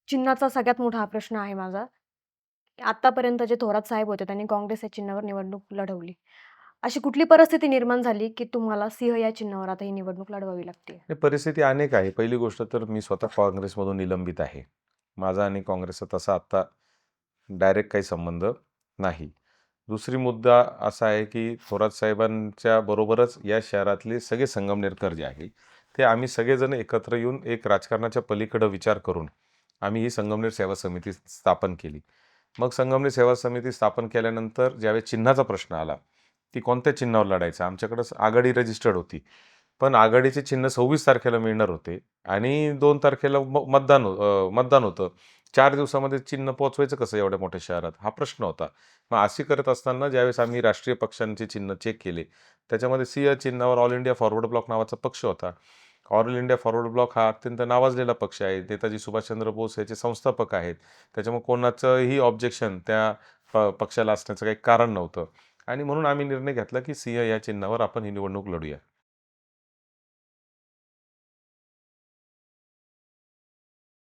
चिन्हाचा सगळ्यात मोठा हा प्रश्न आहे माझा. आतापर्यंत जे थोरात साहेब होते त्यांनी काँग्रेस या चिन्हावर निवडणूक लढवली. अशी कुठली परिस्थिती निर्माण झाली, की तुम्हाला सिंह या चिन्हावर आता ही निवडणूक लढवावी लागते? हे परिस्थिती अनेक आहे. पहिली गोष्ट तर मी स्वतः काँग्रेसमधून निलंबित आहे. माझा आणि काँग्रेसचा तसा आत्ता डायरेक्ट काही संबंध नाही. दुसरी मुद्दा असा आहे, की थोरात साहेबांच्या बरोबरच या शहरातले सगळे संगमनेरकर जे आहे, ते आम्ही सगळेजण एकत्र येऊन एक राजकारणाच्या पलीकडं विचार करून आम्ही ही संगमनेर सेवा समिती स्थापन केली. मग संगमनेर सेवा समिती स्थापन केल्यानंतर ज्यावेळेस चिन्हाचा प्रश्न आला, की कोणत्या चिन्हावर लढायचं? आमच्याकडं आघाडी रजिस्टर्ड होती. पण आघाडीचे चिन्ह 26 तारखेला मिळणार होते आणि 2 तारखेला मतदान होतं. 4 दिवसामध्ये चिन्ह पोहोचवायचं कसं एवढ्या मोठ्या शहरात? हा प्रश्न होता. मग अशी करत असताना ज्यावेळेस आम्ही राष्ट्रीय पक्षांचे चिन्ह चेक केले, त्याच्यामध्ये सिंह चिन्हावर ऑल इंडिया फॉरवर्ड ब्लॉक नावाचा पक्ष होता. ऑल इंडिया फॉरवर्ड ब्लॉक हा अत्यंत नावाजलेला पक्ष आहे. नेताजी सुभाषचंद्र बोस याचे संस्थापक आहेत. त्याच्यामुळे कोणाचंही ऑब्जेक्शन त्या पक्षाला असण्याचं काही कारण नव्हतं आणि म्हणून आम्ही निर्णय घेतला, की सिंह या चिन्हावर आपण ही निवडणूक लढूया.